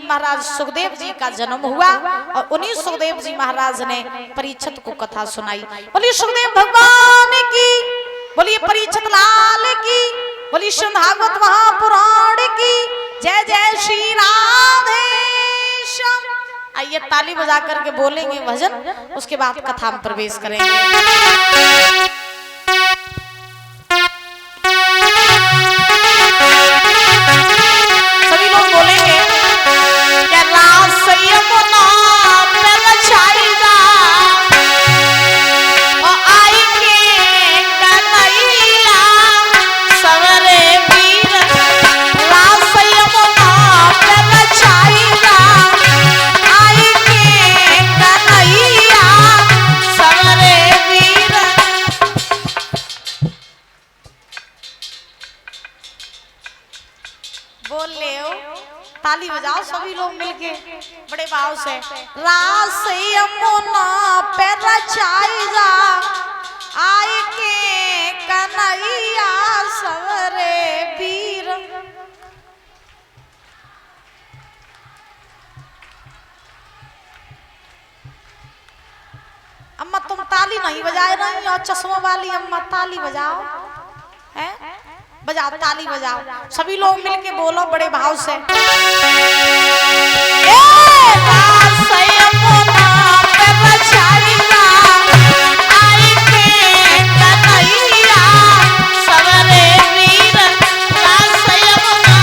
महाराज सुखदेव जी का जन्म हुआ और उन्हीं सुखदेव जी महाराज ने परीक्षित को कथा सुनाई। बोलिए सुखदेव भगवान की, बोलिए परीक्षित लाल की, बोलिए श्रीमद् भागवत महापुराण की जय जय श्री राधे श्याम। आइए ताली बजा करके बोलेंगे भजन, उसके बाद कथा में प्रवेश करेंगे। सभी लोग बोलेंगे क्या रास यमुना पे रचाईगा और आई के कन्हैया सवरे वीर। रास यमुना पे रचाईगा आई के कन्हैया सवरे वीर। बोल ले हो, ताली बजाओ सभी लोग मिलके बड़े भाव से। रास यमुना पे रचाईगा आई के कन्हैया सवरे वीर। अम्मा तुम ताली नहीं बजाए रही और चश्मा वाली अम्मा ताली बजाओ, हैं? बजाओ ताली बजाओ, सभी लोग मिलके बोलो बड़े भाव से। रास यमुना पे रचाईगा आई के कन्हैया सवरे वीर। रास यमुना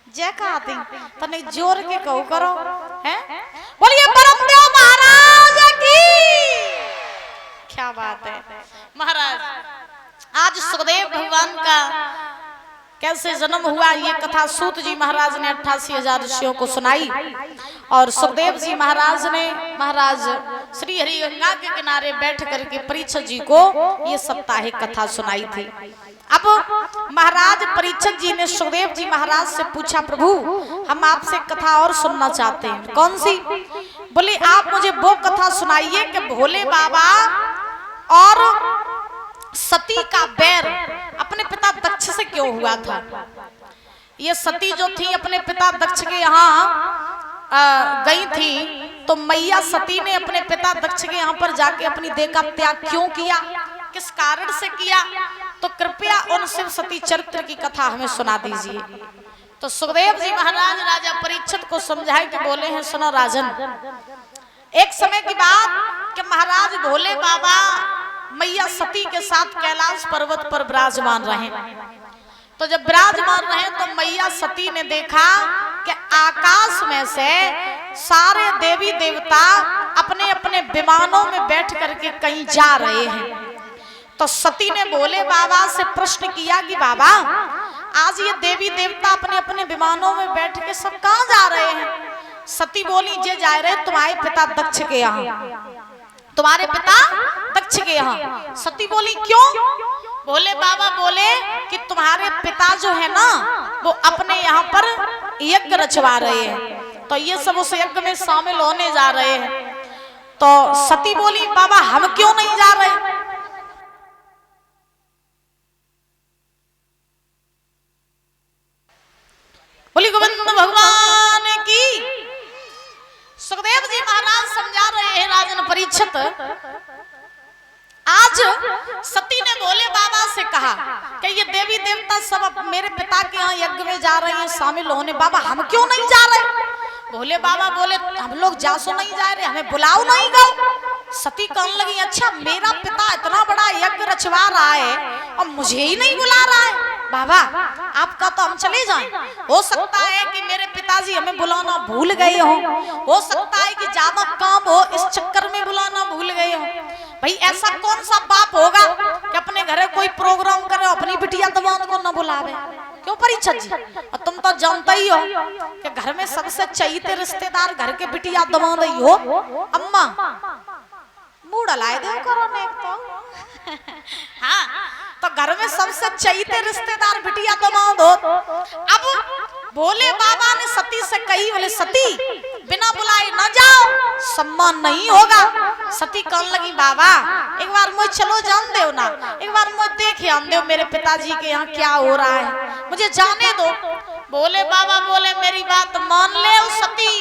जय कहती तने जोर के कहू करो हैं। बोलिए परमदेव महाराज महाराज आज सुखदेव भगवान का कैसे जन्म हुआ ये कथा सूत जी महाराज ने 88,000 ऋषियों को सुनाई और सुखदेव जी महाराज ने महाराज श्री हरि गंगा के किनारे बैठ करके परीक्षित जी को ये साप्ताहिक कथा सुनाई थी। अब महाराज परीक्षित जी ने सुखदेव जी महाराज से पूछा, प्रभु हम आपसे कथा और सुनना चाहते हैं। कौन सी? बोले आप मुझे वो कथा सुनाइए कि भोले बाबा और सती का बैर अपने पिता दक्ष से क्यों हुआ था। ये सती जो थी अपने पिता दक्ष के यहाँ गई थी, तो मैया सती ने अपने पिता दक्ष के यहाँ पर जाके अपनी देह का त्याग क्यों किया, किस कारण से किया, तो कृपया उन शिव सती चरित्र की कथा हमें सुना दीजिए। तो सुखदेव जी महाराज राजा परीक्षित को समझाए कि बोले हैं, सुनो राजन, एक समय की बात कि महाराज भोले बाबा मैया सती के साथ कैलाश पर्वत पर विराजमान रहे। तो जब विराजमान रहे तो मैया सती ने देखा कि आकाश में से सारे देवी देवता अपने अपने विमानों में बैठ करके कहीं जा रहे हैं। तो सती ने भोले बाबा से प्रश्न किया कि बाबा आज ये देवी देवता अपने अपने विमानों में बैठ के सब कहाँ जा रहे हैं। सती बोली, जे जा रहे तुम्हारे पिता दक्ष के यहाँ, तुम्हारे पिता दक्ष के यहाँ। सती बोली, क्यों? भोले बाबा बोले कि तुम्हारे पिता जो है ना वो अपने यहाँ पर यज्ञ रचवा रहे हैं, तो ये सब उस यज्ञ में शामिल होने जा रहे हैं। तो सती बोली, बाबा हम क्यों नहीं जा रहे। बोली गोविंद भगवान की। सुखदेव जी महाराज समझा रहे हैं राजन परीक्षित, आज सती ने भोले बाबा से कहा कि ये देवी देवता सब मेरे पिता के यहाँ यज्ञ में जा रहे हैं शामिल होने, बाबा हम क्यों नहीं जा रहे। भोले बाबा बोले, हम लोग जासो नहीं जा रहे, हमें बुलाओ नहीं गो। सती कहने लगी, अच्छा मेरा पिता इतना बड़ा यज्ञ रचवा रहा है और मुझे ही नहीं बुला रहा है। बाबा आपका तो हम चले जाएं, हो सकता है कि मेरे पिताजी हमें बुलाना भूल गए हो सकता है कि ज्यादा काम हो इस चक्कर में बुलाना भूल गए हो। भाई ऐसा कौन सा बाप होगा कि अपने घर कोई प्रोग्राम करे अपनी बिटिया दमाद को न बुलावे। क्यों परीक्षित जी, और तुम तो जानता ही हो कि घर में सबसे चहीते रिश्तेदार घर के बिटिया दमाद ही हो। अम्मा मूड लाए दो करो ने तो हाँ, तो घर में सबसे चहीते रिश्तेदार बिटिया दमाद हो। अब भोले बाबा ने सती से कही, बोले सती बिना बुलाए न जाओ, सम्मान नहीं होगा। सती कहने लगी, बाबा एक बार मुझे चलो जान दो ना, एक बार मुझे देखे आन दो मेरे पिताजी के यहाँ क्या हो रहा है, मुझे जाने दो। भोले बाबा बोले, मेरी बात मान ले सती,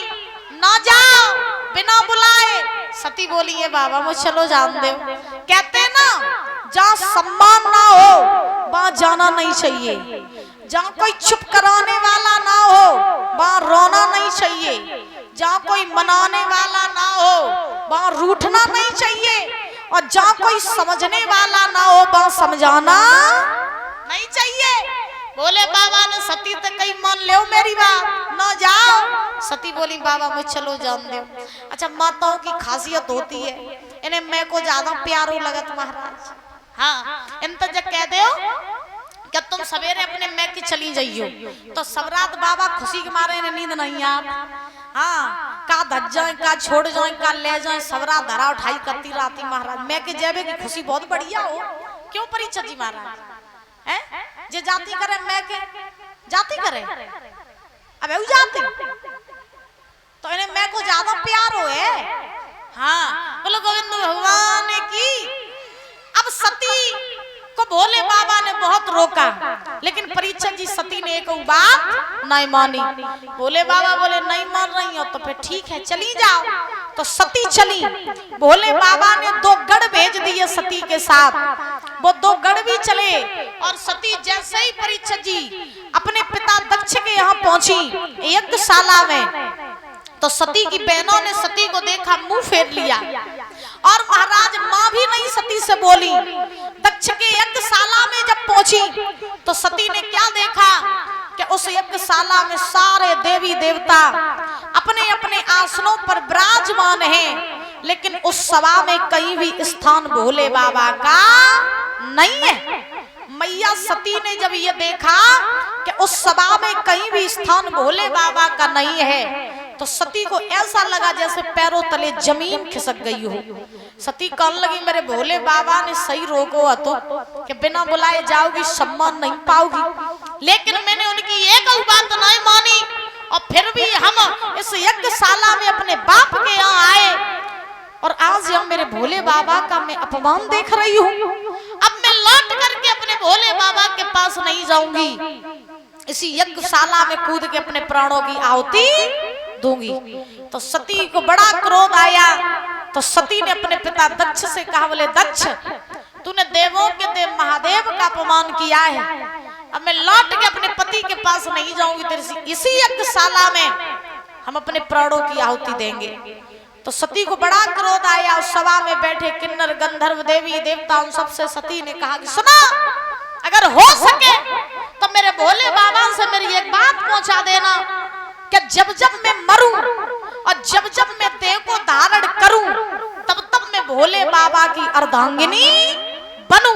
न जाओ बिना बुलाए। सती बोली, ये बाबा मुझे चलो जान दो। कहते ना जहाँ सम्मान ना हो वहाँ जाना नहीं चाहिए, जहाँ कोई चुप कराने वाला ना हो वहाँ रोना नहीं चाहिए, जहाँ कोई मनाने वाला ना हो वहाँ रूठना नहीं चाहिए, और जहाँ कोई समझने वाला ना हो वहाँ समझाना नहीं चाहिए। बोले बाबा ने सती तो कहीं मान लो मेरी बात, न जाओ। सती बोली, बाबा मुझे चलो जान दो। अच्छा माताओं की खासियत होती है, इन्हें मैं को ज्यादा प्यारो लगत महाराज। हाँ इन तो जब कह दो कि तुम सवेरे अपने मैं की चली जाइयो, तो सबरात बाबा खुशी के मारे इन्हें नींद नहीं आती। हाँ का धज जाए, का छोड़ जाए, का ले जाए, सबरा धरा उठाई करती रहती महाराज। मैं के जेबे की खुशी बहुत बढ़िया हो। क्यों परीक्षित जी महाराज है जे जाती करे, मैं के जाती करे, अब जाती तो इन्हें मैं को ज्यादा प्यार हो है। हाँ बोलो गोविंद भगवान की। अब सती को भोले बाबा ने बहुत रोका, लेकिन परीक्षित जी सती ने एक बात नहीं मानी। भोले बाबा बोले, नहीं मान रही हो तो फिर ठीक है चली जाओ। तो सती चली। भोले बाबा ने 2 गढ़ भेज दिए सती के साथ, वो 2 गढ़ भी चले। और सती जैसे ही परीक्षित जी अपने पिता दक्ष के यहाँ पहुंची यज्ञशाला में, तो सती की बहनों ने सती को देखा, मुंह फेर लिया। और महाराज माँ भी नहीं सती से बोली। दक्ष के यज्ञशाला में जब पहुंची तो सती ने क्या देखा कि उस यज्ञशाला में सारे देवी देवता अपने अपने आसनों पर विराजमान हैं, लेकिन उस सभा में कहीं भी स्थान भोले बाबा का नहीं है। मैया सती ने जब ये देखा कि उस सभा में कहीं भी स्थान भोले बाबा का नहीं है, तो सती को ऐसा लगा जैसे पैरों तले जमीन खिसक गई हो। सती कहने लगी मेरे भोले बाबा ने सही रोको तो कि बिना बुलाए जाओगी, सम्मान नहीं पाओगी। लेकिन मैंने उनकी एक बात नहीं मानी और फिर भी हम इस यज्ञशाला में अपने बाप के यहाँ आए और आज हम मेरे भोले बाबा का मैं अपमान देख रही हूँ। अब मैं लौट करके अपने भोले बाबा के पास नहीं जाऊंगी, इसी यज्ञशाला में कूद के अपने प्राणों की आहुति दूंगी। तो सती को बड़ा क्रोध आया। तो सती ने अपने पिता दक्ष से कहा, बोले दक्ष तूने देवों के देव महादेव का अपमान किया है, अब मैं लौट के अपने पति के पास नहीं जाऊंगी, तेरे इसी यज्ञशाला में हम अपने प्राणों की आहुति देंगे। तो सती को बड़ा क्रोध आया। उस सभा में बैठे किन्नर गंधर्व देवी देवता उन सबसे सती ने कहा कि सुना, अगर हो सके तो मेरे भोले बाबा से मेरी एक बात पहुंचा देना कि जब जब मैं मरूं और जब जब मैं देह को धारण करूं तब तब मैं भोले बाबा की अर्धांगिनी बनूं।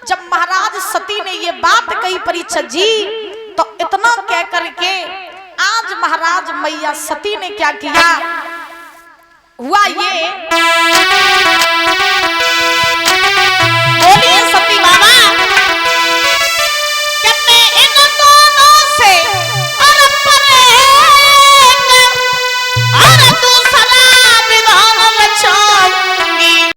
जब महाराज सती ने ये बात कही परीक्षित जी, तो इतना कह करके आज महाराज मैया सती ने क्या किया, हुआ ये